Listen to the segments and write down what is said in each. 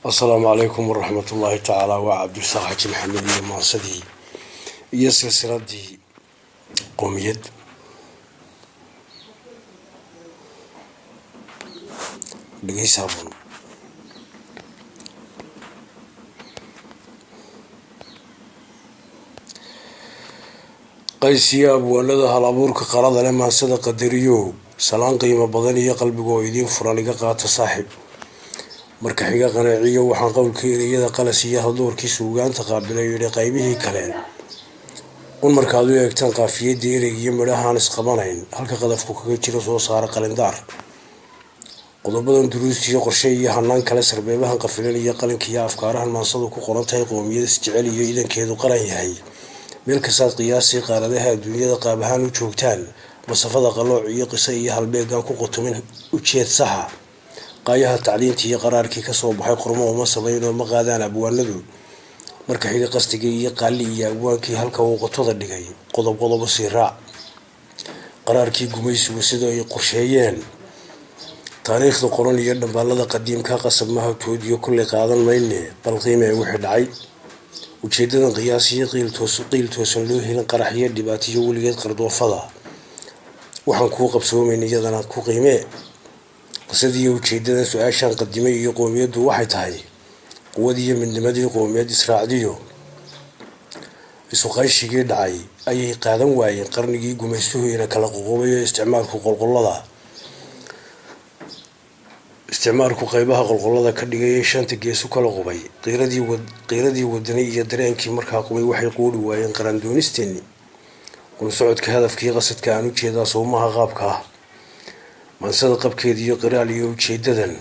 السلام عليكم ورحمة الله تعالى وعبد الصحة محمد المعصدي يسلسلة دي قوميد بقيس هابون قيسيا أبوالده هالأبورك قرض لما صدق دريو سلام قيمة بدنية قلبك ويدين فرانيقا قاة صاحب marka xiga qanaaciyo waxaan qowlkeeda qalasiya haldoorkii suugaanta qaabilay yiri qaybihii kale markaad u eegtaan qaafiyada ereyga midhahan isqabanayn halka qadafku kaga jiro soo saar qalindaar qodobadan duruustiyo qorshe iyo hanaan kale sarbeebahan qafilan iyo qalinkiya afkaarahan maansadu ku qoran tahay qoomiyada isjecel iyo idankeedu qaran yahay meel kasta qiyaasi qaaradaha adduunyada qaab ahaan u joogtaan masafada qalooc iyo qiso iyo halbeegan ku qotomin u jeed saxa qayaha tacliintii qaraarkii ka soo baxay qormo uma sameeyno ma qaadaan abwaanadu marka xiga qastiga iyo qaali iyo abwaankii halka uu qotoda dhigay qodob si raac qaraarkii gumaysigu sidoo ay qorsheeyeen taariikhda qoran iyo dhambalada qadiimka qasabmaha toodiyo kulli qaadan mayne bal qiimee wixii dhacay ujeedadan qiyaasiyo qiil toosan loo helin qaraxiyo dhibaatiyo weligeed qardoofada waxaan ku qabsoomayna iyadana ku qiimee قصدي وجيدنا سؤال شان قديمي يقوم يدو واحد هاي قوادي من نمدي يقوم يد إسرائيليو يسوقي شيء دعي أي قادم واي قرني يقوم يسوي إلى كلا قومي استعمار قلقلة استعمار قيبها قلقلة كدي شان تجيسو كلا قومي قيردي ودني يدرين كي مركها قومي وحي يقول واي قرن دونستني ونسعد كهدف كي قصد كانوا كذا صومها غابكها maansada qabkeeda iyo qiraal iyo ujeedadan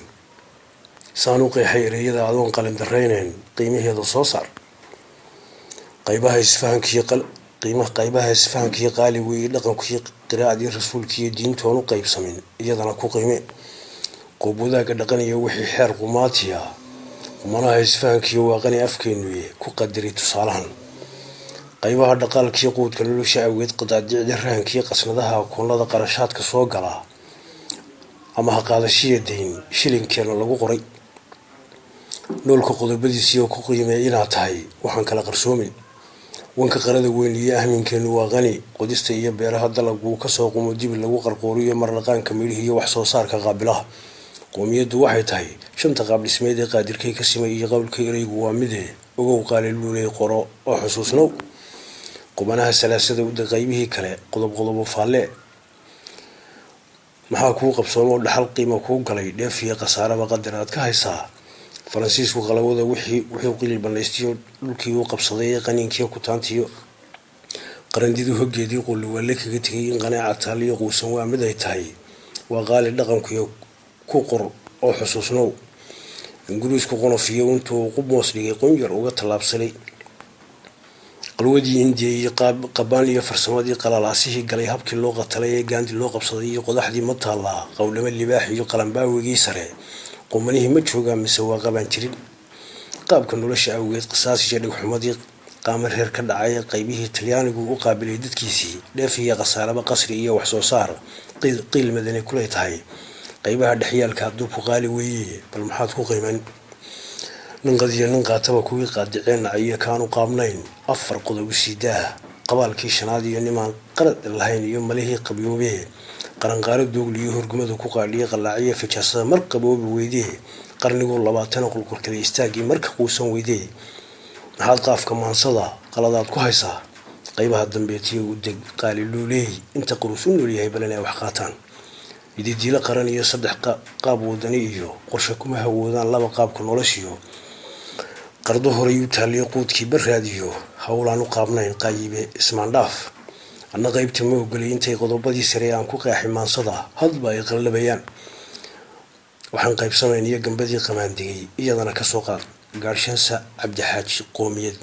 saanu qeexay ereyada adoon qalin dareynayn qiimaheeda soo saar qaybaha isfahankiyo qaali weeye dhaqankii qiraacadii rasuulkiiyo diintoonu qaybsamin iyadana ku qiime qoobwadaaga dhaqaniyo wixii xeer qumaatiya qumanaha isfahankiyo waaqani afkeenuye ku qadari tusaalahan qaybaha dhaqaalkiyo quudka nolosha awgeed qadaadicda rahankiyo qasnadaha akoonada qarashaadka soo gala ama qaadashiya deyn shilinkeena lagu qoray noolka qodobadiisa oo ku qiimeeyay inaad tahay waxaan kala qarsoomin wanka qarada weyn iyo ahminkeenu waa qani qodista iyo beeraha dalaggu ka soo qumo dib lagu qarqooriyo marlaqaanka midhihi iyo wax soo saarka qaabilaha qoomiyadu waxay tahay shanta qaab dhismeed ee qaadirkay ka simay iyo qowlka ereygu waa mid ogow qaaliluulay qoro oo xusuusnow qubanaha salaasada u qaybihii kale qodob faalle maxaa ku qabsoomo dhaxal qiimo ku galay dheefiya qasaaraba qadar aad ka haysaa faransiisku qalawada wixii qilil banaystiyo dhulkii uu qabsaday qaniinkii ku taantiyo qarandidu hogeedii qul wala kaga tagay in qanaaca taaliyo quusan waa mid ay tahay waa qaali dhaqanku ku qor oo xusuusnow ingiriisku qonofiyo intuu qubmoos dhigay qonjar uga talaabsanay qalwadii indiya qabaan iyo farsamadii qalalaasihii galay habkii loo qatalay ee gaandi loo qabsaday iyo qodaxdii ma taala qowlama libaax iyo qalanbaawigii sare qomanihii ma joogaan mise waa qaban jirin qaabka nolosha awgeed qisaas iyo dhigxumadii qaamar reer ka dhacay qaybihii Talyaanigu u qaabilay dadkiisii dheefiya qasaaraba qasri iyo wax soo saar qiil madani kulay tahay qaybaha dhaxyaalka dubku qaali weeye bal maxaad ku qiiman nin qaataba kuwii qaadiceen ay kaanu qaabnayn afar qodob sidaa qabaalkii shanaad iyo niman qarad lahayn iyo malihii qabyoobee qaranqaaro doogliyo horgumada ku qaadiyay qalaaciye fijaasada mar qaboob weydii qarnigu 20 qulqulkada istaagii marka quusan weydii maxaad qaafka maansada qaladaad ku haysaa qaybaha dambeetiyo u deg qaaliluulay inta qurusun leeyahay balanay wax qaataan ididiila qaran iyo saddex qaab wadani iyo qorshe kuma hawoodaan laba qaabka noloshiyo qardo hore uu taaliyo quudkii baraadiyo hawlaan u qaabnayn qayibe ismaandhaaf anna qaybta ma ogolay intay qodobadii sare aan ku qeexay maansada hadba ay qallabayaan waxaan qaybsanayn iyo gambadii qamaandigay iyadana ka soo qaad gaarshansa cabdi xaaji qoomiyad